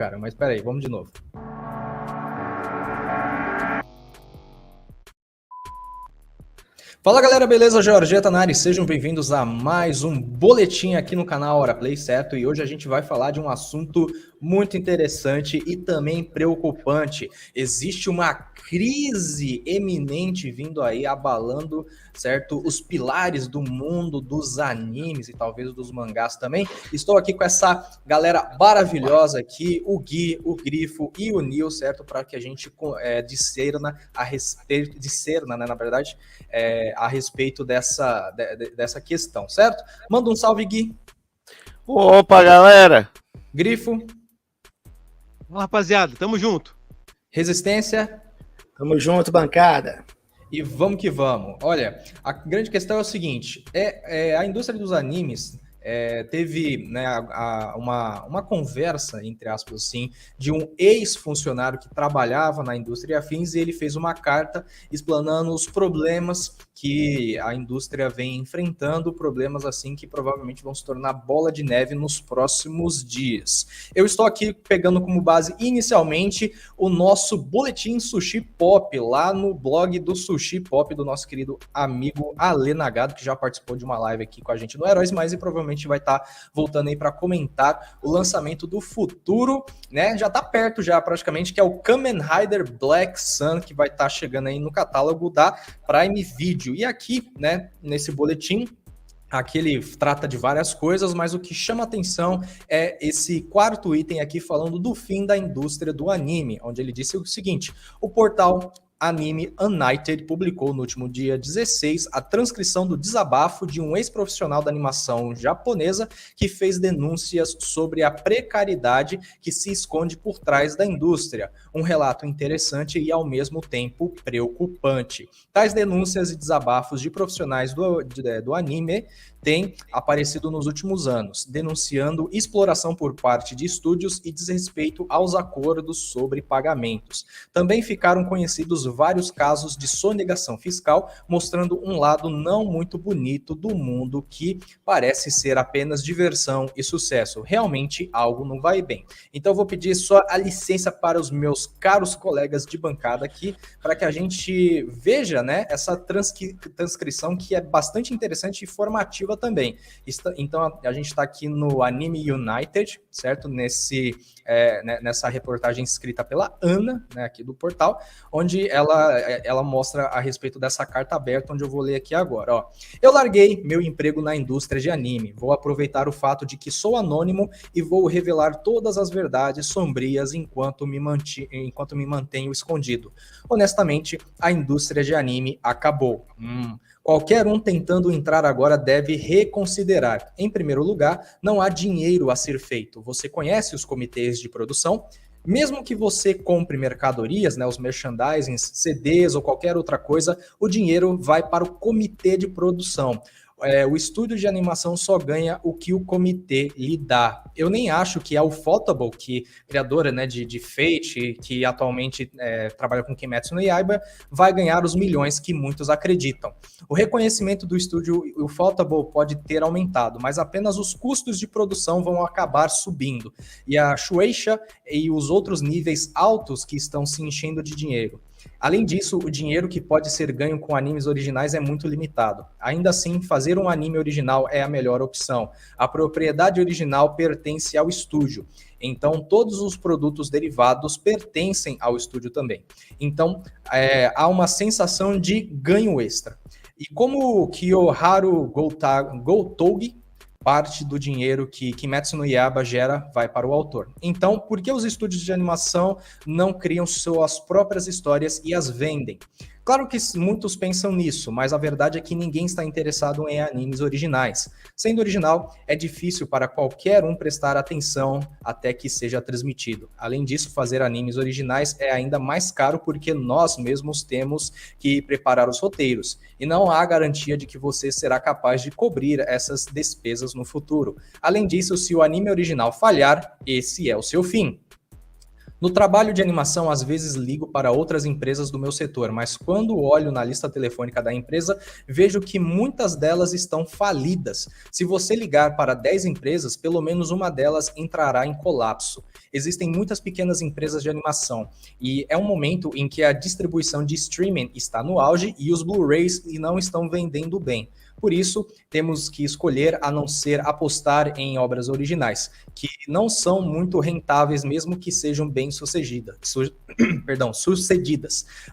Cara, mas peraí, vamos de novo. Fala galera, beleza? Georgeta na área, sejam bem-vindos a mais um boletim aqui no canal Hora Play, certo? E hoje a gente vai falar de um assunto muito interessante e também preocupante. Existe uma crise eminente vindo aí, abalando, certo? Os pilares do mundo dos animes e talvez dos mangás também. Estou aqui com essa galera maravilhosa aqui, o Gui, o Grifo e o Nil, certo? Para que a gente discerna a respeito, né, na verdade, a respeito dessa questão, certo? Manda um salve, Gui. Opa, galera! Grifo. Fala, rapaziada, tamo junto. Resistência. Tamo junto, bancada. E vamos que vamos. Olha, a grande questão é o seguinte, a indústria dos animes teve, né, uma conversa, entre aspas assim, de um ex-funcionário que trabalhava na indústria afins, e ele fez uma carta explanando os problemas que a indústria vem enfrentando, problemas assim que provavelmente vão se tornar bola de neve nos próximos dias. Eu estou aqui pegando como base inicialmente o nosso boletim Sushi Pop, lá no blog do Sushi Pop, do nosso querido amigo Ale Nagado, que já participou de uma live aqui com a gente no Heróis, mas e provavelmente vai estar voltando aí para comentar o lançamento do futuro, né? Já está perto já praticamente, que é o Kamen Rider Black Sun, que vai estar chegando aí no catálogo da Prime Video. E aqui, né, nesse boletim, aqui ele trata de várias coisas, mas o que chama atenção é esse quarto item aqui falando do fim da indústria do anime, onde ele disse o seguinte: o portal Anime United publicou no último dia 16 a transcrição do desabafo de um ex-profissional da animação japonesa que fez denúncias sobre a precariedade que se esconde por trás da indústria. Um relato interessante e ao mesmo tempo preocupante. Tais denúncias e desabafos de profissionais do anime têm aparecido nos últimos anos, denunciando exploração por parte de estúdios e desrespeito aos acordos sobre pagamentos. Também ficaram conhecidos vários casos de sonegação fiscal, mostrando um lado não muito bonito do mundo que parece ser apenas diversão e sucesso. Realmente algo não vai bem. Então eu vou pedir só a licença para os meus caros colegas de bancada aqui, para que a gente veja, né, essa transcrição que é bastante interessante e formativa também. Então a gente está aqui no Anime United, certo? Nessa reportagem escrita pela Ana, né, aqui do portal, onde ela mostra a respeito dessa carta aberta, onde eu vou ler aqui agora. Ó. Eu larguei meu emprego na indústria de anime. Vou aproveitar o fato de que sou anônimo e vou revelar todas as verdades sombrias enquanto me mantenho escondido. Honestamente, a indústria de anime acabou. Qualquer um tentando entrar agora deve reconsiderar. Em primeiro lugar, não há dinheiro a ser feito. Você conhece os comitês de produção? Mesmo que você compre mercadorias, né, os merchandisings, CDs ou qualquer outra coisa, o dinheiro vai para o comitê de produção. O estúdio de animação só ganha o que o comitê lhe dá. Eu nem acho que é o Ufotable, que criadora, né, de Fate, que atualmente trabalha com Kimetsu no Yaiba, vai ganhar os milhões que muitos acreditam. O reconhecimento do estúdio Ufotable pode ter aumentado, mas apenas os custos de produção vão acabar subindo. E a Shueisha e os outros níveis altos que estão se enchendo de dinheiro. Além disso, o dinheiro que pode ser ganho com animes originais é muito limitado. Ainda assim, fazer um anime original é a melhor opção. A propriedade original pertence ao estúdio. Então, todos os produtos derivados pertencem ao estúdio também. Então, há uma sensação de ganho extra. E como Kiyoharu Gotouge, parte do dinheiro que Kimetsu no Yaiba gera vai para o autor. Então, por que os estúdios de animação não criam suas próprias histórias e as vendem? Claro que muitos pensam nisso, mas a verdade é que ninguém está interessado em animes originais. Sendo original, é difícil para qualquer um prestar atenção até que seja transmitido. Além disso, fazer animes originais é ainda mais caro porque nós mesmos temos que preparar os roteiros. E não há garantia de que você será capaz de cobrir essas despesas no futuro. Além disso, se o anime original falhar, esse é o seu fim. No trabalho de animação, às vezes ligo para outras empresas do meu setor, mas quando olho na lista telefônica da empresa, vejo que muitas delas estão falidas. Se você ligar para 10 empresas, pelo menos uma delas entrará em colapso. Existem muitas pequenas empresas de animação e é um momento em que a distribuição de streaming está no auge e os Blu-rays não estão vendendo bem. Por isso, temos que escolher a não ser apostar em obras originais, que não são muito rentáveis, mesmo que sejam bem-sucedidas,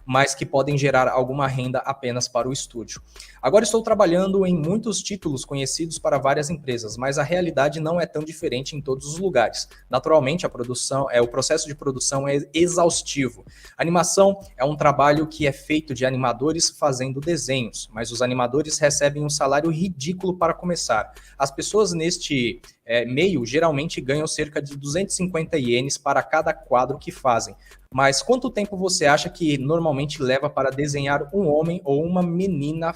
mas que podem gerar alguma renda apenas para o estúdio. Agora estou trabalhando em muitos títulos conhecidos para várias empresas, mas a realidade não é tão diferente em todos os lugares. Naturalmente, o processo de produção é exaustivo. Animação é um trabalho que é feito de animadores fazendo desenhos, mas os animadores recebem um salário ridículo para começar. As pessoas neste meio geralmente ganham cerca de 250 ienes para cada quadro que fazem. Mas quanto tempo você acha que normalmente leva para desenhar um homem ou uma menina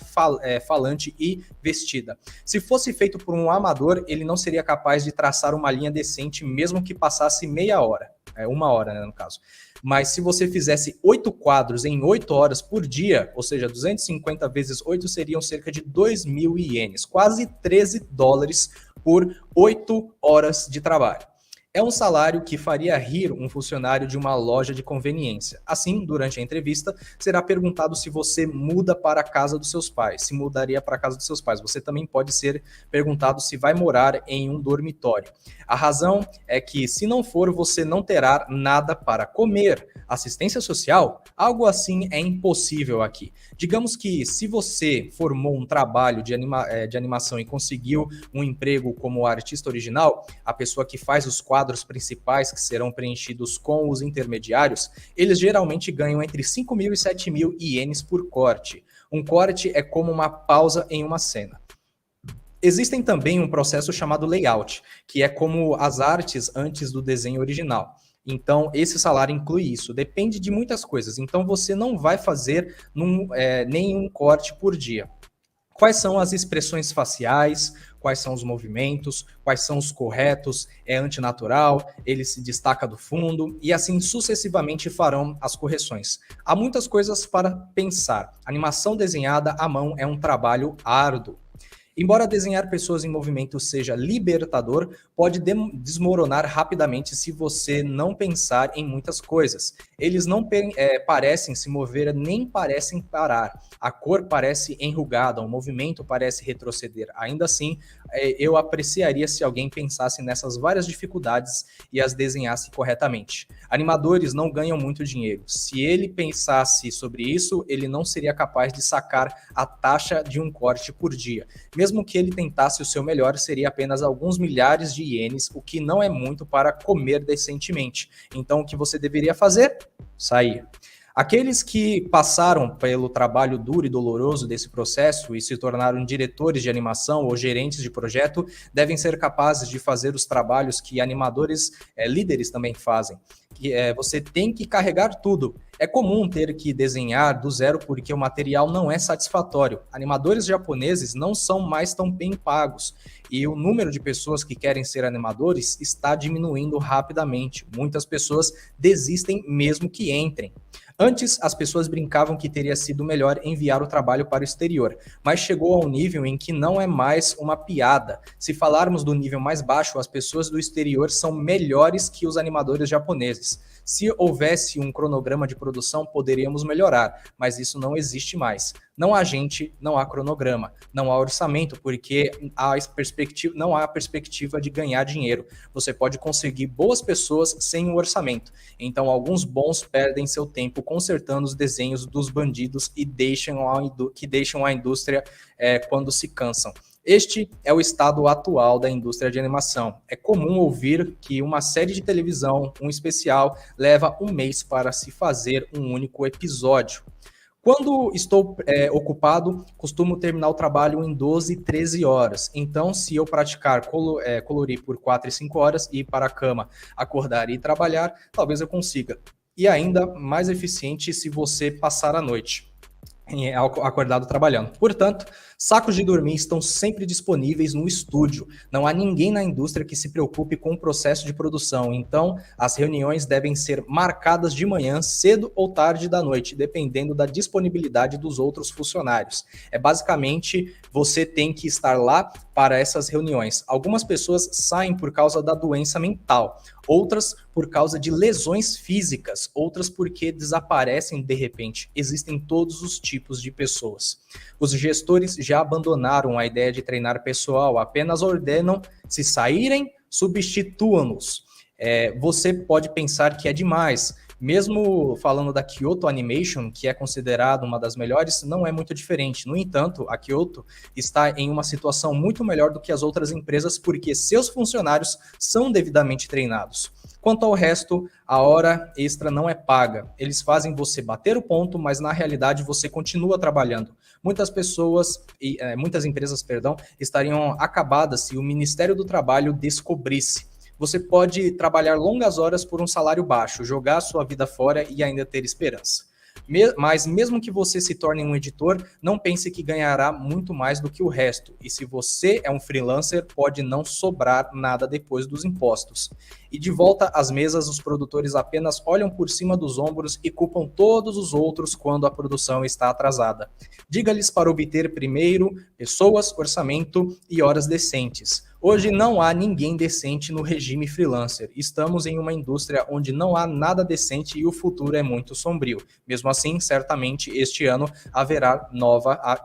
falante e vestida? Se fosse feito por um amador, ele não seria capaz de traçar uma linha decente, mesmo que passasse meia hora. 1 hora, né, no caso. Mas se você fizesse 8 quadros em 8 horas por dia, ou seja, 250 vezes 8 seriam cerca de 2.000 ienes, quase $13 por 8 horas de trabalho. É um salário que faria rir um funcionário de uma loja de conveniência. Assim, durante a entrevista, será perguntado se você muda para a casa dos seus pais, se mudaria para a casa dos seus pais. Você também pode ser perguntado se vai morar em um dormitório. A razão é que, se não for, você não terá nada para comer. Assistência social? Algo assim é impossível aqui. Digamos que, se você formou um trabalho de animação e conseguiu um emprego como artista original, a pessoa que faz os quadros principais que serão preenchidos com os intermediários, eles geralmente ganham entre 5.000 e 7.000 ienes por corte. Um corte é como uma pausa em uma cena. Existem também um processo chamado layout, que é como as artes antes do desenho original. Então, esse salário inclui isso. Depende de muitas coisas. Então, você não vai fazer nenhum corte por dia. Quais são as expressões faciais? Quais são os movimentos? Quais são os corretos? É antinatural? Ele se destaca do fundo? E assim sucessivamente farão as correções. Há muitas coisas para pensar. Animação desenhada à mão é um trabalho árduo. Embora desenhar pessoas em movimento seja libertador, pode desmoronar rapidamente se você não pensar em muitas coisas. Eles não parecem se mover nem parecem parar. A cor parece enrugada, o movimento parece retroceder. Ainda assim, eu apreciaria se alguém pensasse nessas várias dificuldades e as desenhasse corretamente. Animadores não ganham muito dinheiro. Se ele pensasse sobre isso, ele não seria capaz de sacar a taxa de um corte por dia. Mesmo que ele tentasse o seu melhor, seria apenas alguns milhares de ienes, o que não é muito para comer decentemente. Então, o que você deveria fazer? Sair. Aqueles que passaram pelo trabalho duro e doloroso desse processo e se tornaram diretores de animação ou gerentes de projeto devem ser capazes de fazer os trabalhos que animadores líderes também fazem. Você tem que carregar tudo. É comum ter que desenhar do zero porque o material não é satisfatório. Animadores japoneses não são mais tão bem pagos e o número de pessoas que querem ser animadores está diminuindo rapidamente. Muitas pessoas desistem mesmo que entrem. Antes, as pessoas brincavam que teria sido melhor enviar o trabalho para o exterior, mas chegou a um nível em que não é mais uma piada. Se falarmos do nível mais baixo, as pessoas do exterior são melhores que os animadores japoneses. Se houvesse um cronograma de produção, poderíamos melhorar, mas isso não existe mais. Não há gente, não há cronograma, não há orçamento, porque não há perspectiva de ganhar dinheiro. Você pode conseguir boas pessoas sem um orçamento. Então, alguns bons perdem seu tempo consertando os desenhos dos bandidos e deixam a indústria quando se cansam. Este é o estado atual da indústria de animação. É comum ouvir que uma série de televisão, um especial, leva um mês para se fazer um único episódio. Quando estou ocupado, costumo terminar o trabalho em 12, 13 horas. Então, se eu praticar colorir por 4 e 5 horas, ir para a cama, acordar e trabalhar, talvez eu consiga. E ainda mais eficiente se você passar a noite. acordado trabalhando. Portanto, sacos de dormir estão sempre disponíveis no estúdio. Não há ninguém na indústria que se preocupe com o processo de produção. Então, as reuniões devem ser marcadas de manhã, cedo ou tarde da noite, dependendo da disponibilidade dos outros funcionários. Basicamente, você tem que estar lá para essas reuniões. Algumas pessoas saem por causa da doença mental, outras por causa de lesões físicas, outras porque desaparecem de repente. Existem todos os tipos de pessoas. Os gestores já abandonaram a ideia de treinar pessoal, apenas ordenam: se saírem, substituam-nos. Você pode pensar que é demais. Mesmo falando da Kyoto Animation, que é considerada uma das melhores, não é muito diferente. No entanto, a Kyoto está em uma situação muito melhor do que as outras empresas porque seus funcionários são devidamente treinados. Quanto ao resto, a hora extra não é paga. Eles fazem você bater o ponto, mas na realidade você continua trabalhando. Muitas empresas, estariam acabadas se o Ministério do Trabalho descobrisse. Você pode trabalhar longas horas por um salário baixo, jogar a sua vida fora e ainda ter esperança. Mas mesmo que você se torne um editor, não pense que ganhará muito mais do que o resto. E se você é um freelancer, pode não sobrar nada depois dos impostos. E de volta às mesas, os produtores apenas olham por cima dos ombros e culpam todos os outros quando a produção está atrasada. Diga-lhes para obter primeiro pessoas, orçamento e horas decentes. Hoje não há ninguém decente no regime freelancer. Estamos em uma indústria onde não há nada decente e o futuro é muito sombrio. Mesmo assim, certamente este ano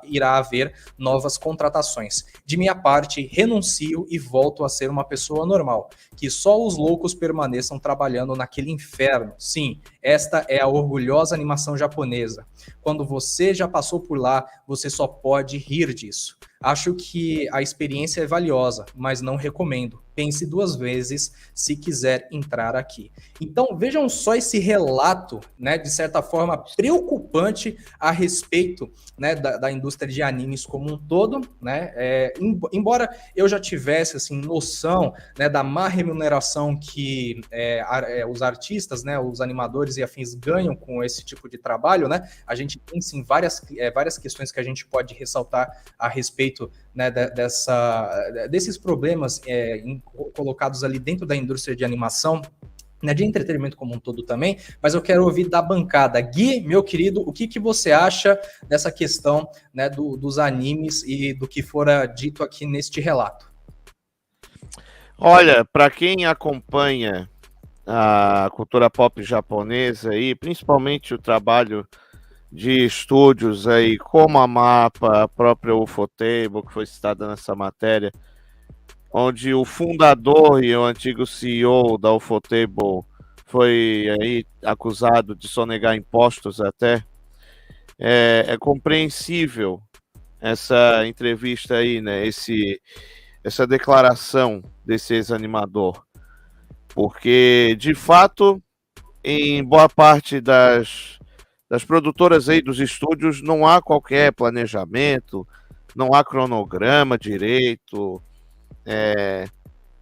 irá haver novas contratações. De minha parte, renuncio e volto a ser uma pessoa normal. Que só os loucos permaneçam trabalhando naquele inferno. Sim, esta é a orgulhosa animação japonesa. Quando você já passou por lá, você só pode rir disso. Acho que a experiência é valiosa, mas não recomendo. Pense 2 vezes se quiser entrar aqui. Então, vejam só esse relato, né, de certa forma preocupante a respeito, né, da indústria de animes como um todo, né? Embora eu já tivesse assim, noção, né, da má remuneração que os artistas, né, os animadores e afins ganham com esse tipo de trabalho, né? A gente tem sim várias questões que a gente pode ressaltar a respeito, né, desses problemas colocados ali dentro da indústria de animação, né, de entretenimento como um todo também, mas eu quero ouvir da bancada. Gui, meu querido, o que você acha dessa questão, né, dos animes e do que fora dito aqui neste relato? Olha, para quem acompanha a cultura pop japonesa e principalmente o trabalho de estúdios aí como a MAPA, a própria Ufotable, que foi citada nessa matéria, onde o fundador e o antigo CEO da Ufotable foi aí acusado de sonegar impostos até. É compreensível essa entrevista aí, né? Essa declaração desse ex-animador, porque de fato, em boa parte das produtoras aí dos estúdios não há qualquer planejamento, não há cronograma direito.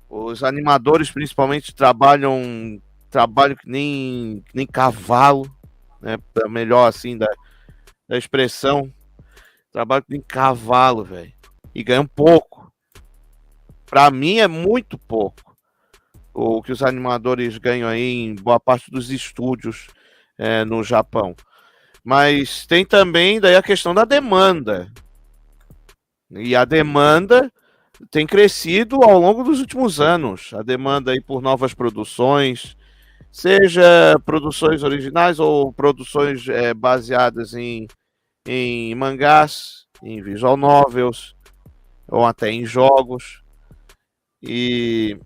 Os animadores principalmente trabalham que nem cavalo, né? Melhor assim da expressão, trabalho que nem cavalo, velho, e ganham pouco. Para mim é muito pouco o que os animadores ganham aí em boa parte dos estúdios no Japão. Mas tem também daí a questão da demanda. E a demanda tem crescido ao longo dos últimos anos. A demanda aí por novas produções, seja produções originais ou produções baseadas em mangás, em visual novels, ou até em jogos. E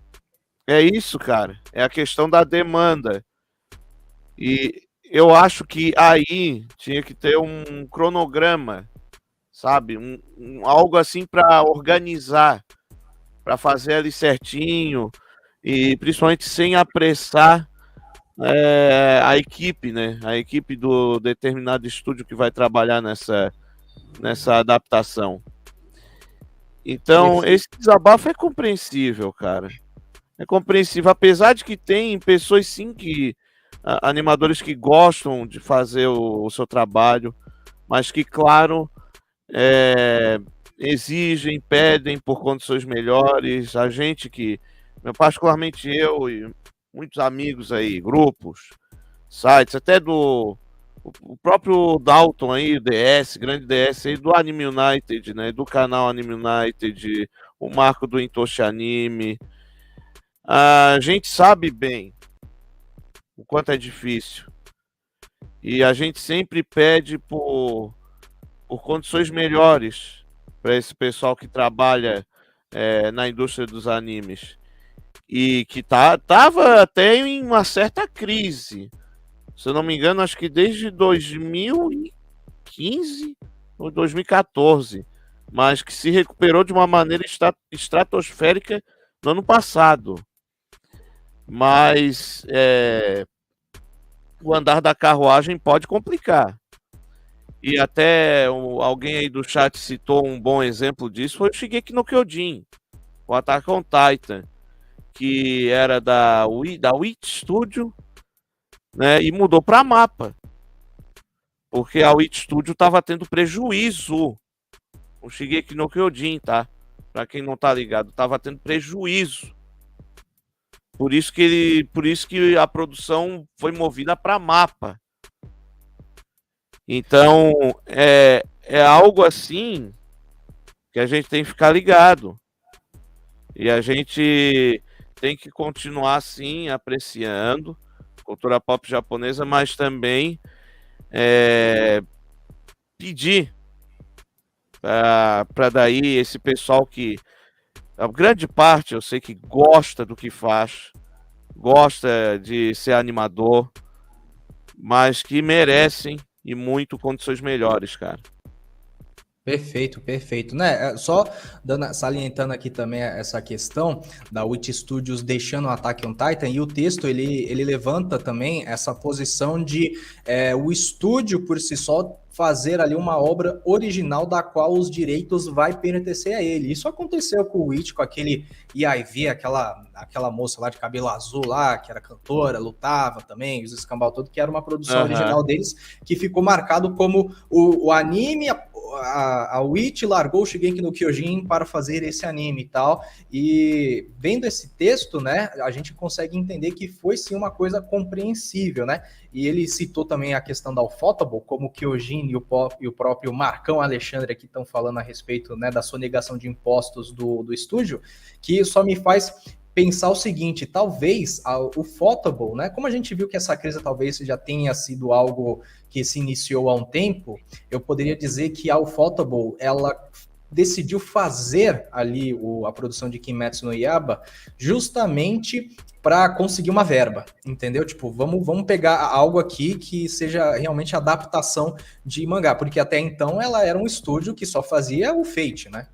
é isso, cara. É a questão da demanda. E eu acho que aí tinha que ter um cronograma, sabe? Algo assim para organizar, para fazer ali certinho e principalmente sem apressar a equipe, né? A equipe do determinado estúdio que vai trabalhar nessa adaptação. Então, esse desabafo é compreensível, cara. É compreensível, apesar de que tem pessoas sim animadores que gostam de fazer o seu trabalho, mas que, claro, exigem, pedem por condições melhores. A gente que, particularmente eu e muitos amigos aí, grupos, sites, até o próprio Dalton aí, o DS, grande DS aí, do Anime United, né? Do canal Anime United, o Marco do Intoshi Anime. A gente sabe bem o quanto é difícil. E a gente sempre pede por condições melhores para esse pessoal que trabalha na indústria dos animes. E que tava até em uma certa crise. Se eu não me engano, acho que desde 2015 ou 2014. Mas que se recuperou de uma maneira estratosférica no ano passado. Mas o andar da carruagem pode complicar. E até alguém aí do chat citou um bom exemplo disso, foi o Shingeki no Kyojin, o Attack on Titan, que era da Wit Studio, né, e mudou para Mapa, porque a Wit Studio estava tendo prejuízo. O Shingeki no Kyojin, tá? Para quem não tá ligado, estava tendo prejuízo. Por isso que a produção foi movida para Mapa. Então, é algo assim que a gente tem que ficar ligado. E a gente tem que continuar, assim, apreciando a cultura pop japonesa, mas também pedir para daí esse pessoal que, a grande parte, eu sei que gosta do que faz, gosta de ser animador, mas que merecem e muito condições melhores, cara. Perfeito, perfeito. Né? Só salientando aqui também essa questão da Wit Studios deixando o Attack on Titan, e o texto ele levanta também essa posição de o estúdio por si só fazer ali uma obra original da qual os direitos vai pertencer a ele. Isso aconteceu com o Witch, com aquele EIV, aquela moça lá de cabelo azul lá, que era cantora, lutava também, os escambau todo, que era uma produção original deles, que ficou marcado como o anime, a Witch largou o Shingeki no Kyojin para fazer esse anime e tal, e vendo esse texto, né, a gente consegue entender que foi sim uma coisa compreensível, né, e ele citou também a questão da Ufotable, como o Kyojin e o próprio Marcão Alexandre aqui estão falando a respeito, né, da sonegação de impostos do estúdio, que só me faz pensar o seguinte, talvez o Ufotable, né, como a gente viu que essa crise talvez já tenha sido algo que se iniciou há um tempo, eu poderia dizer que a Ufotable, ela decidiu fazer ali a produção de Kimetsu no Yaiba justamente para conseguir uma verba, entendeu? Tipo, vamos pegar algo aqui que seja realmente adaptação de mangá, porque até então ela era um estúdio que só fazia o Fate, né?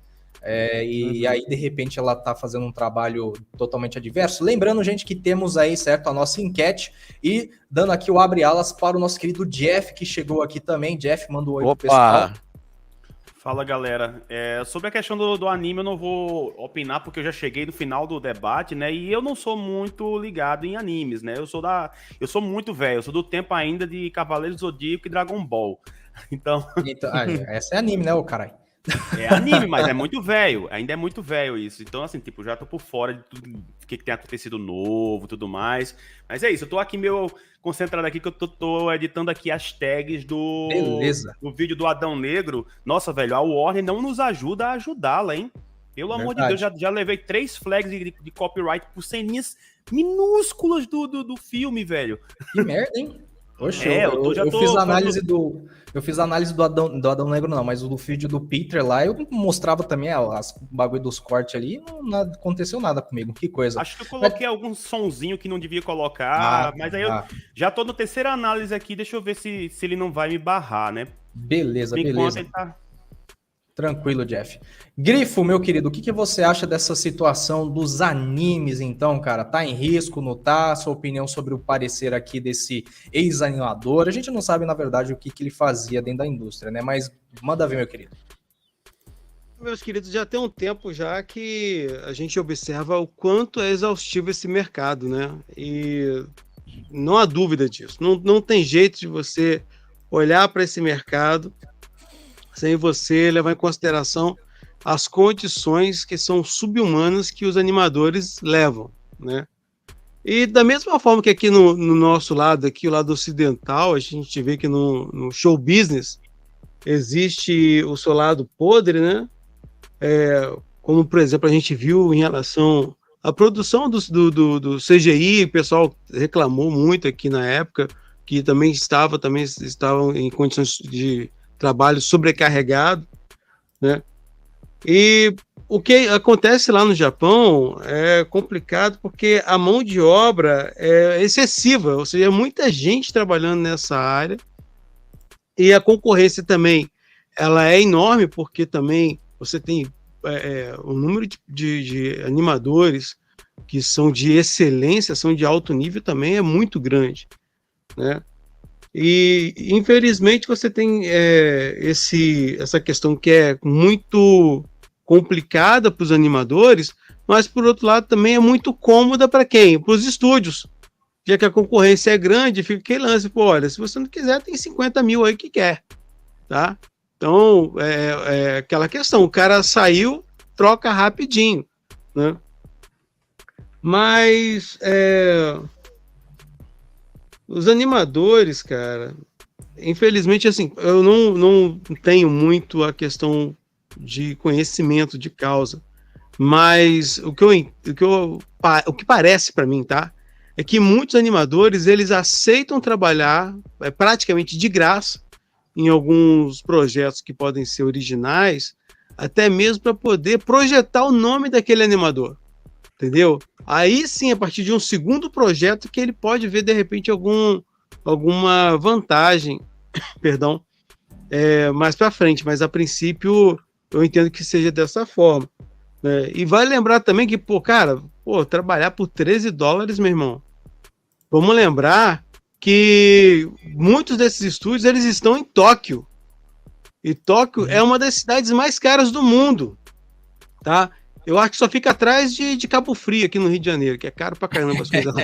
E aí, de repente, ela tá fazendo um trabalho totalmente adverso. Lembrando, gente, que temos aí, certo, a nossa enquete, e dando aqui o abre-alas para o nosso querido Jeff, que chegou aqui também. Jeff, manda um oi pro pessoal. Fala, galera. Sobre a questão do anime, eu não vou opinar, porque eu já cheguei no final do debate, né? E eu não sou muito ligado em animes, né? Eu sou muito velho, eu sou do tempo ainda de Cavaleiros do Zodíaco e Dragon Ball. Então essa é anime, né, ô caralho? É anime, mas é muito velho. Ainda é muito velho isso. Então, assim, tipo, já tô por fora de tudo que tem acontecido novo e tudo mais. Mas é isso, eu tô aqui meio concentrado aqui, que eu tô editando aqui as tags do vídeo do Adão Negro. Nossa, velho, a Warner não nos ajuda a ajudá-la, hein? Pelo amor de Deus, já levei 3 flags de copyright por ceninhas minúsculas do filme, velho. Que merda, hein? Oxe, eu fiz análise eu fiz análise do Adão Negro, não, mas o do vídeo do Peter lá, eu mostrava também o bagulho dos cortes ali, e não aconteceu nada comigo, que coisa. Acho que eu coloquei algum sonzinho que não devia colocar, mas aí eu já tô na terceira análise aqui, deixa eu ver se ele não vai me barrar, né? Beleza. Ele tá... Tranquilo, Jeff. Grifo, meu querido, o que você acha dessa situação dos animes, então, cara? Tá em risco, não tá? Sua opinião sobre o parecer aqui desse ex-animador. A gente não sabe, na verdade, o que ele fazia dentro da indústria, né? Mas manda ver, meu querido. Meus queridos, já tem um tempo já que a gente observa o quanto é exaustivo esse mercado, né? E não há dúvida disso. Não tem jeito de você olhar para esse mercado sem você levar em consideração as condições que são subhumanas que os animadores levam, né? E da mesma forma que aqui no nosso lado, aqui o lado ocidental, a gente vê que no show business existe o seu lado podre, né? Como, por exemplo, a gente viu em relação à produção do CGI, o pessoal reclamou muito aqui na época, que também estavam em condições de trabalho sobrecarregado, né? E o que acontece lá no Japão é complicado porque a mão de obra é excessiva, ou seja, muita gente trabalhando nessa área e a concorrência também ela é enorme porque também você tem o número de animadores que são de excelência, são de alto nível também é muito grande, né? E infelizmente você tem essa questão que é muito complicada para os animadores, mas por outro lado também é muito cômoda para quem? Para os estúdios, já que a concorrência é grande, fica aquele lance, pô, olha, se você não quiser, tem 50 mil aí que quer, tá? Então, é aquela questão, o cara saiu, troca rapidinho, né? Mas os animadores, cara, infelizmente, assim, eu não tenho muito a questão de conhecimento de causa, mas o que parece para mim, tá? É que muitos animadores, eles aceitam trabalhar praticamente de graça em alguns projetos que podem ser originais, até mesmo para poder projetar o nome daquele animador, entendeu? Aí sim, a partir de um segundo projeto que ele pode ver, de repente, alguma vantagem, perdão, mais para frente, mas a princípio eu entendo que seja dessa forma, né? E vai lembrar também que, trabalhar por $13, meu irmão, vamos lembrar que muitos desses estúdios, eles estão em Tóquio, e Tóquio é uma das cidades mais caras do mundo, tá? Eu acho que só fica atrás de Cabo Frio, aqui no Rio de Janeiro, que é caro pra caramba as coisas lá.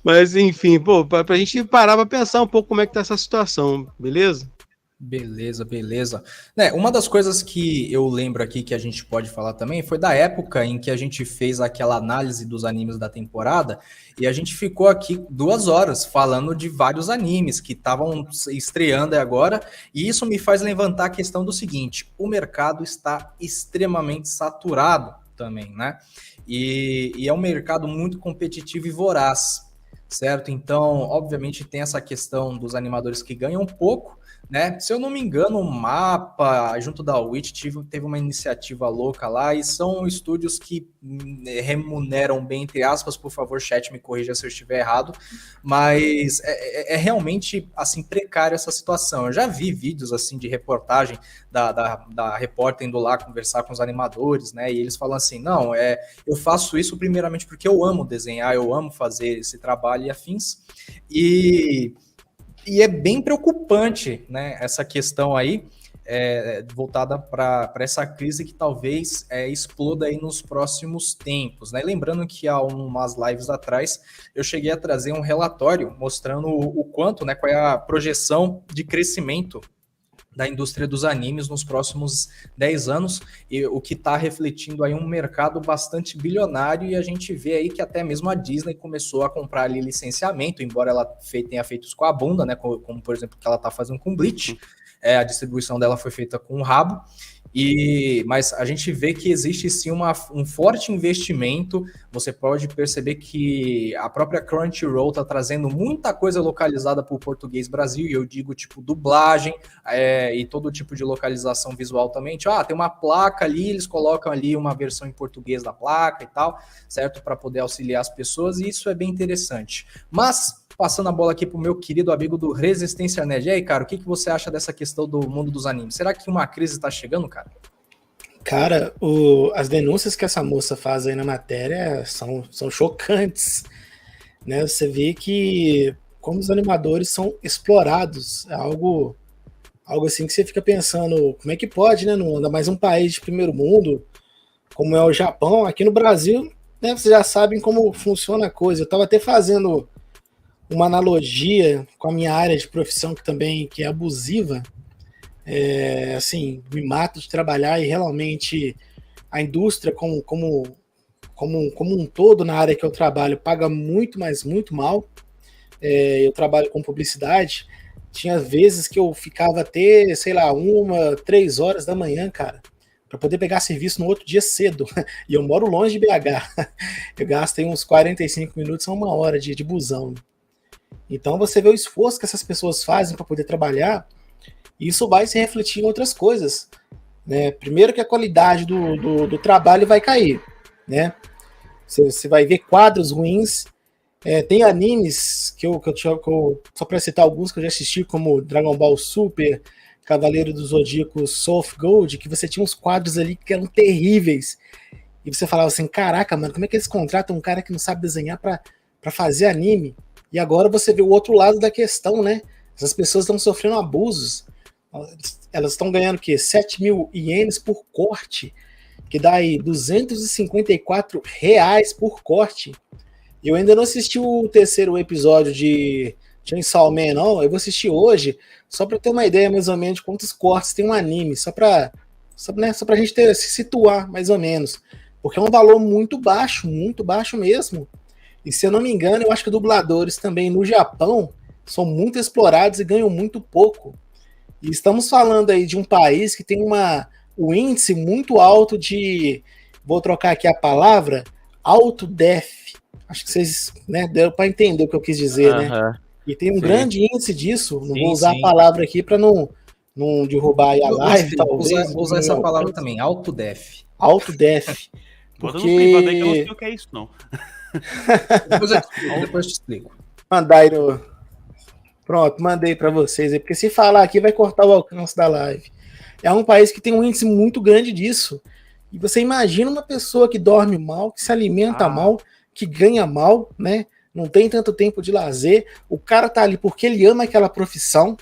Mas enfim, pra gente parar pra pensar um pouco como é que tá essa situação, beleza? Beleza. Uma das coisas que eu lembro aqui que a gente pode falar também foi da época em que a gente fez aquela análise dos animes da temporada e a gente ficou aqui 2 horas falando de vários animes que estavam estreando agora, e isso me faz levantar a questão do seguinte: o mercado está extremamente saturado também, né? E é um mercado muito competitivo e voraz, certo? Então, obviamente, tem essa questão dos animadores que ganham pouco, né? Se eu não me engano, o Mapa, junto da Witch, teve uma iniciativa louca lá, e são estúdios que remuneram bem, entre aspas. Por favor, chat, me corrija se eu estiver errado, mas é realmente, assim, precária essa situação. Eu já vi vídeos, assim, de reportagem da repórter indo lá conversar com os animadores, né? E eles falam assim, não, eu faço isso primeiramente porque eu amo desenhar, eu amo fazer esse trabalho e afins, e é bem preocupante, né, essa questão aí, voltada para essa crise que talvez exploda aí nos próximos tempos, né? Lembrando que há umas lives atrás eu cheguei a trazer um relatório mostrando o quanto, né, qual é a projeção de crescimento da indústria dos animes nos próximos 10 anos, e o que está refletindo aí um mercado bastante bilionário, e a gente vê aí que até mesmo a Disney começou a comprar ali licenciamento, embora ela tenha feito isso com a bunda, né, como por exemplo que ela está fazendo com Bleach, a distribuição dela foi feita com o rabo, mas a gente vê que existe sim um forte investimento. Você pode perceber que a própria Crunchyroll está trazendo muita coisa localizada para o português Brasil, e eu digo tipo dublagem e todo tipo de localização visual também. Tipo, tem uma placa ali, eles colocam ali uma versão em português da placa e tal, certo? Para poder auxiliar as pessoas, e isso é bem interessante. Mas passando a bola aqui pro meu querido amigo do Resistência Nerd. E aí, cara, o que você acha dessa questão do mundo dos animes? Será que uma crise tá chegando, cara? Cara, as denúncias que essa moça faz aí na matéria são chocantes, né? Você vê que como os animadores são explorados, é algo assim que você fica pensando, como é que pode, né? Não anda mais um país de primeiro mundo, como é o Japão. Aqui no Brasil, né, vocês já sabem como funciona a coisa. Eu tava até fazendo uma analogia com a minha área de profissão, que é abusiva, assim, me mato de trabalhar e realmente a indústria como um todo na área que eu trabalho paga muito, mas muito mal. Eu trabalho com publicidade, tinha vezes que eu ficava até, sei lá, 3 horas da manhã, cara, para poder pegar serviço no outro dia cedo. E eu moro longe de BH. Eu gasto aí uns 45 minutos a 1 hora de busão. Então você vê o esforço que essas pessoas fazem para poder trabalhar, e isso vai se refletir em outras coisas, né? Primeiro que a qualidade do trabalho vai cair, né? Você vai ver quadros ruins. Tem animes só para citar alguns que eu já assisti, como Dragon Ball Super, Cavaleiro do Zodíaco, Soul of Gold, que você tinha uns quadros ali que eram terríveis. E você falava assim, caraca, mano, como é que eles contratam um cara que não sabe desenhar para fazer anime? E agora você vê o outro lado da questão, né? Essas pessoas estão sofrendo abusos. Elas estão ganhando o quê? 7 mil ienes por corte, que dá aí R$254 por corte. Eu ainda não assisti o 3º episódio de Chainsaw Man, não. Eu vou assistir hoje, só para ter uma ideia mais ou menos de quantos cortes tem um anime, só pra gente se situar mais ou menos. Porque é um valor muito baixo mesmo. E se eu não me engano, eu acho que dubladores também no Japão são muito explorados e ganham muito pouco. E estamos falando aí de um país que tem um índice muito alto de, vou trocar aqui a palavra, auto-def. Acho que vocês, né, deram para entender o que eu quis dizer, né? E tem um grande índice disso. Não vou usar a palavra aqui para não derrubar aí a live, talvez. Vou usar essa palavra também, auto-def. Auto-def. Bota no privado aí que eu não sei o que é isso, não. Depois eu te explico. Mandar aí Pronto, mandei para vocês aí, porque se falar aqui vai cortar o alcance da live. É um país que tem um índice muito grande disso. E você imagina uma pessoa que dorme mal, que se alimenta mal, que ganha mal, né? Não tem tanto tempo de lazer. O cara tá ali porque ele ama aquela profissão.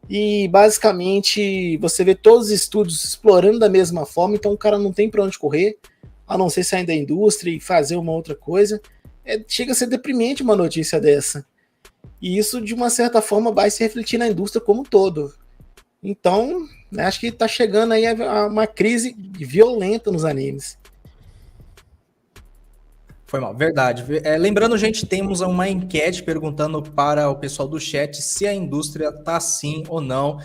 E basicamente você vê todos os estudos explorando da mesma forma, então o cara não tem para onde correr, a não ser sair da indústria e fazer uma outra coisa. Chega a ser deprimente uma notícia dessa. E isso, de uma certa forma, vai se refletir na indústria como um todo. Então, acho que está chegando aí uma crise violenta nos animes. Foi mal, verdade. Lembrando, gente, temos uma enquete perguntando para o pessoal do chat se a indústria está sim ou não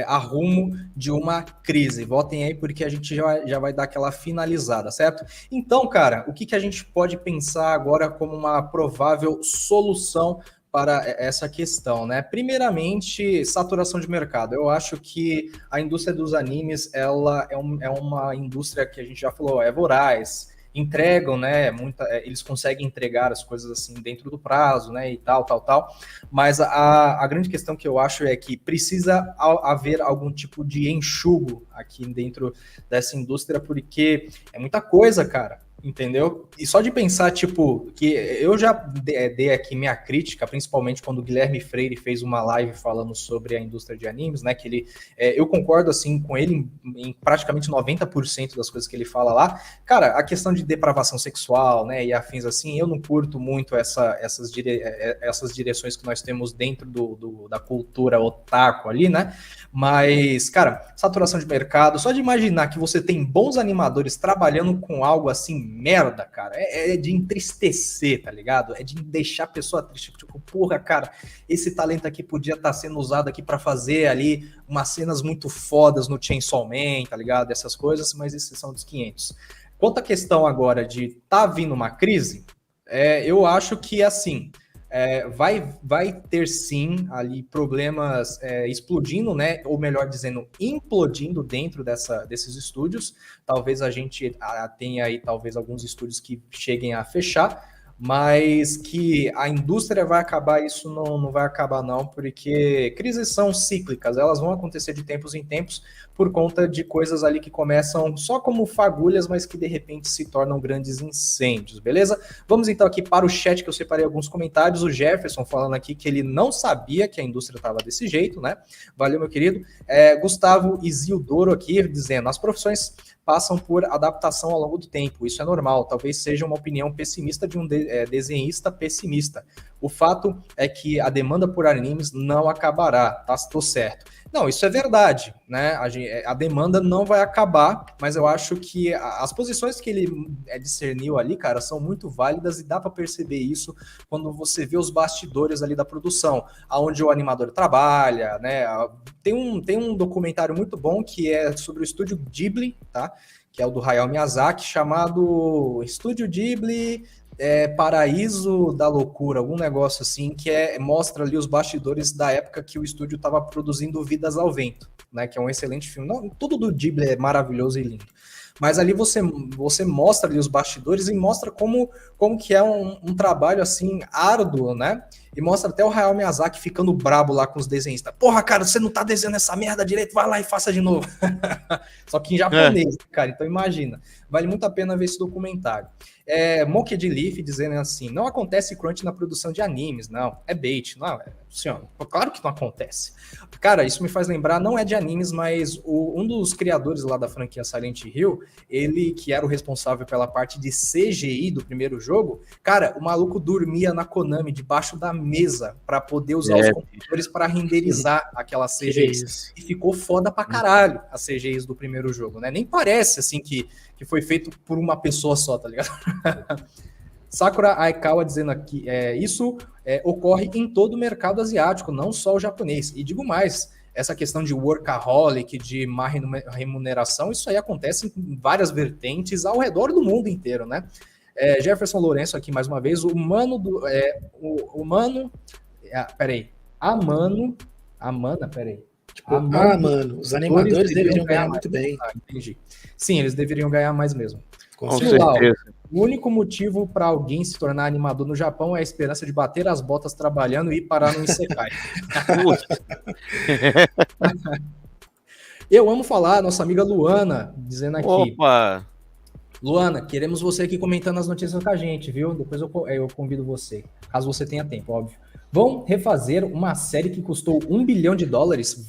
a rumo de uma crise. Votem aí porque a gente já vai dar aquela finalizada, certo? Então, cara, o que a gente pode pensar agora como uma provável solução para essa questão, né? Primeiramente, saturação de mercado. Eu acho que a indústria dos animes, ela é uma indústria que a gente já falou, é voraz, entregam, né? Eles conseguem entregar as coisas assim dentro do prazo, né? E tal. Mas a grande questão que eu acho é que precisa haver algum tipo de enxugo aqui dentro dessa indústria, porque é muita coisa, cara. Entendeu? E só de pensar, tipo, que eu já dei aqui minha crítica, principalmente quando o Guilherme Freire fez uma live falando sobre a indústria de animes, né, que ele, eu concordo, assim, com ele em praticamente 90% das coisas que ele fala lá. Cara, a questão de depravação sexual, né, e afins assim, eu não curto muito essas direções que nós temos dentro da cultura otaku ali, né, mas, cara, saturação de mercado, só de imaginar que você tem bons animadores trabalhando com algo assim, merda, cara, é de entristecer, tá ligado? É de deixar a pessoa triste, tipo, porra, cara, esse talento aqui podia estar sendo usado aqui para fazer ali umas cenas muito fodas no Chainsaw Man, tá ligado? Essas coisas, mas esses são dos 500. Quanto à questão agora de tá vindo uma crise, eu acho que, assim, vai ter sim ali problemas explodindo, né? Ou melhor dizendo, implodindo dentro desses estúdios. Talvez a gente tenha aí talvez alguns estúdios que cheguem a fechar, mas que a indústria vai acabar, isso não vai acabar não, porque crises são cíclicas, elas vão acontecer de tempos em tempos por conta de coisas ali que começam só como fagulhas, mas que de repente se tornam grandes incêndios, beleza? Vamos então aqui para o chat, que eu separei alguns comentários. O Jefferson falando aqui que ele não sabia que a indústria estava desse jeito, né? Valeu, meu querido. Gustavo Isildoro aqui dizendo, as profissões passam por adaptação ao longo do tempo. Isso é normal. Talvez seja uma opinião pessimista de um desenhista pessimista. O fato é que a demanda por animes não acabará, tá? Estou certo. Não, isso é verdade, né? A demanda não vai acabar, mas eu acho que as posições que ele discerniu ali, cara, são muito válidas e dá para perceber isso quando você vê os bastidores ali da produção, aonde o animador trabalha, né? Tem um documentário muito bom que é sobre o estúdio Ghibli, tá? Que é o do Hayao Miyazaki, chamado Estúdio Ghibli Paraíso da Loucura, algum negócio assim, que mostra ali os bastidores da época que o estúdio estava produzindo Vidas ao Vento, né? Que é um excelente filme. Não, tudo do Ghibli é maravilhoso e lindo. Mas ali você mostra ali os bastidores e mostra como que é um trabalho assim árduo, né? E mostra até o Hayao Miyazaki ficando brabo lá com os desenhistas. Porra, cara, você não tá desenhando essa merda direito, vai lá e faça de novo. Só que em japonês, cara, então imagina. Vale muito a pena ver esse documentário. Monkey D. Leaf dizendo assim, não acontece crunch na produção de animes, não, é bait, não, senhor, claro que não acontece. Cara, isso me faz lembrar, não é de animes, mas um dos criadores lá da franquia Silent Hill, ele que era o responsável pela parte de CGI do primeiro jogo, cara, o maluco dormia na Konami, debaixo da mesa, para poder usar os computadores para renderizar aquelas CGIs. E ficou foda pra caralho as CGIs do primeiro jogo, né? Nem parece, assim, que foi feito por uma pessoa só, tá ligado? Sakura Aikawa dizendo aqui, isso ocorre em todo o mercado asiático, não só o japonês. E digo mais, essa questão de workaholic, de má remuneração, isso aí acontece em várias vertentes ao redor do mundo inteiro, né? Jefferson Lourenço aqui mais uma vez, mano, os animadores deveriam ganhar muito bem. Entendi. Sim, eles deveriam ganhar mais mesmo. Com certeza. O único motivo para alguém se tornar animador no Japão é a esperança de bater as botas trabalhando e parar no Isekai. Eu amo falar, nossa amiga Luana, dizendo aqui. Opa! Luana, queremos você aqui comentando as notícias com a gente, viu? Depois eu convido você, caso você tenha tempo, óbvio. Vão refazer uma série que custou $1 bilhão.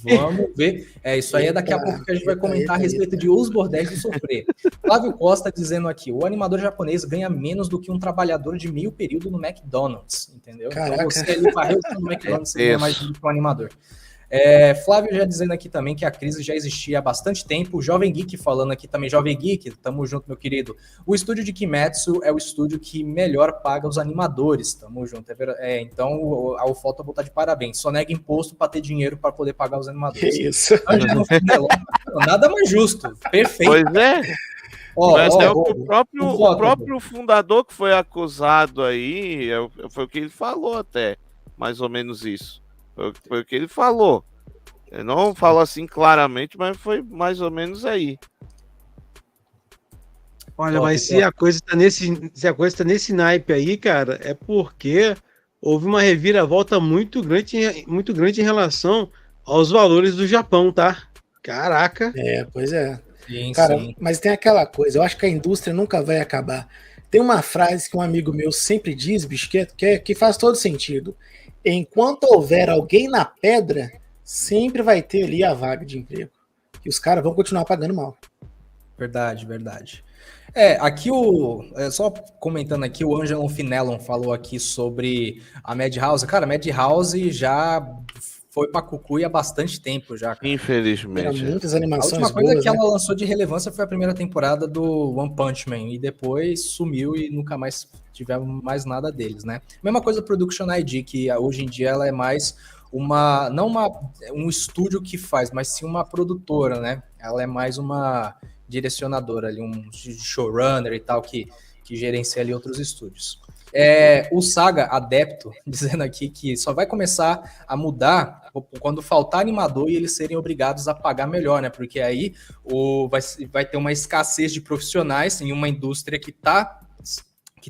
Vamos ver. Isso aí é daqui a pouco que a gente vai comentar a respeito de Os Bordéis de Sofrer. Flávio Costa dizendo aqui, o animador japonês ganha menos do que um trabalhador de meio período no McDonald's, entendeu? Caraca. Então você ali varreu no McDonald's, você ganha mais do que um animador. Flávio já dizendo aqui também que a crise já existia há bastante tempo. O Jovem Geek falando aqui também. Jovem Geek, tamo junto, meu querido. O estúdio de Kimetsu é o estúdio que melhor paga os animadores. Tamo junto. Então a UFOTA tá de parabéns. Só nega imposto para ter dinheiro para poder pagar os animadores. Que isso? Nada mais justo. Perfeito. Pois é. Mas o próprio fundador que foi acusado aí, foi o que ele falou até. Mais ou menos isso. Foi o que ele falou. Ele não falou assim claramente, mas foi mais ou menos aí. Olha, mas se a coisa tá nesse naipe aí, cara, é porque houve uma reviravolta muito grande em relação aos valores do Japão, tá? Caraca. Pois é. Sim, cara, sim. mas tem aquela coisa, eu acho que a indústria nunca vai acabar. Tem uma frase que um amigo meu sempre diz, bicho, que faz todo sentido. Enquanto houver alguém na pedra, sempre vai ter ali a vaga de emprego. E os caras vão continuar pagando mal. Verdade, verdade. Aqui só comentando aqui, o Angelon Finellon falou aqui sobre a Madhouse. Cara, a Madhouse já foi pra cucuia há bastante tempo já, cara. Infelizmente. Muitas animações A última coisa boas, que né? ela lançou de relevância foi a primeira temporada do One Punch Man, e depois sumiu e nunca mais tivemos mais nada deles, né? Mesma coisa Production ID, que hoje em dia ela é mais um estúdio que faz, mas sim uma produtora, né? Ela é mais uma direcionadora ali, um showrunner e tal, que gerencia ali outros estúdios. O Saga Adepto, dizendo aqui que só vai começar a mudar quando faltar animador e eles serem obrigados a pagar melhor, né? Porque aí vai ter uma escassez de profissionais em uma indústria que está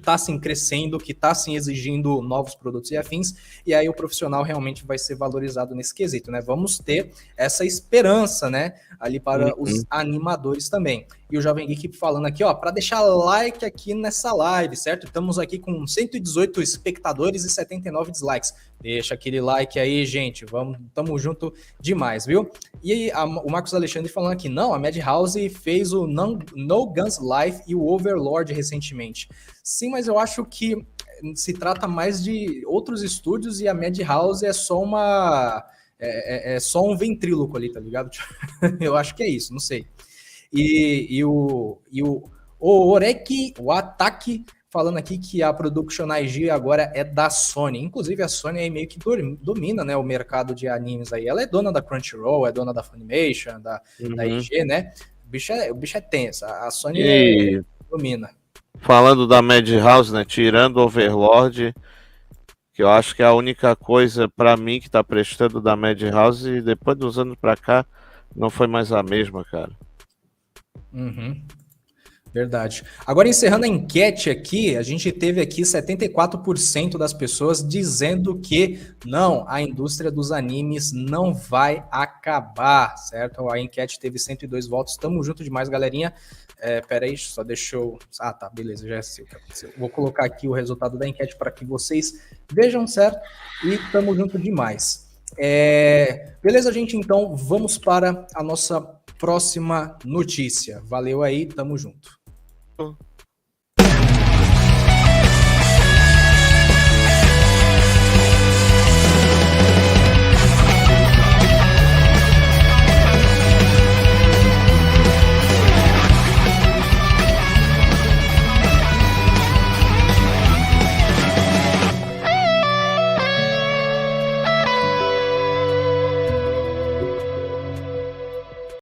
assim, crescendo, que está assim, exigindo novos produtos e afins, e aí o profissional realmente vai ser valorizado nesse quesito, né? Vamos ter essa esperança, né? Ali para os animadores também. E o Jovem Geek falando aqui, ó, para deixar like aqui nessa live, certo? Estamos aqui com 118 espectadores e 79 dislikes. Deixa aquele like aí, gente. Tamo junto demais, viu? E aí, o Marcos Alexandre falando aqui, não, a Madhouse fez o No Guns Life e o Overlord recentemente. Sim, mas eu acho que se trata mais de outros estúdios e a Madhouse é só só um ventríloco ali, tá ligado? Eu acho que é isso, não sei. E o Oreki, o Ataque, falando aqui que a Production IG agora é da Sony. Inclusive, a Sony aí meio que domina, né, o mercado de animes aí. Ela é dona da Crunchyroll, é dona da Funimation, da IG, né? O bicho é tenso. A Sony domina. Falando da Madhouse, né? Tirando o Overlord, que eu acho que é a única coisa pra mim que tá prestando da Madhouse, e depois dos anos pra cá, não foi mais a mesma, cara. Uhum. Verdade. Agora, encerrando a enquete aqui, a gente teve aqui 74% das pessoas dizendo que não, a indústria dos animes não vai acabar, certo? A enquete teve 102 votos. Tamo junto demais, galerinha. Peraí, só deixa eu... Ah, tá, beleza, já sei o que aconteceu. Vou colocar aqui o resultado da enquete para que vocês vejam, certo? E tamo junto demais. Beleza, gente? Então, vamos para a nossa próxima notícia. Valeu aí, tamo junto.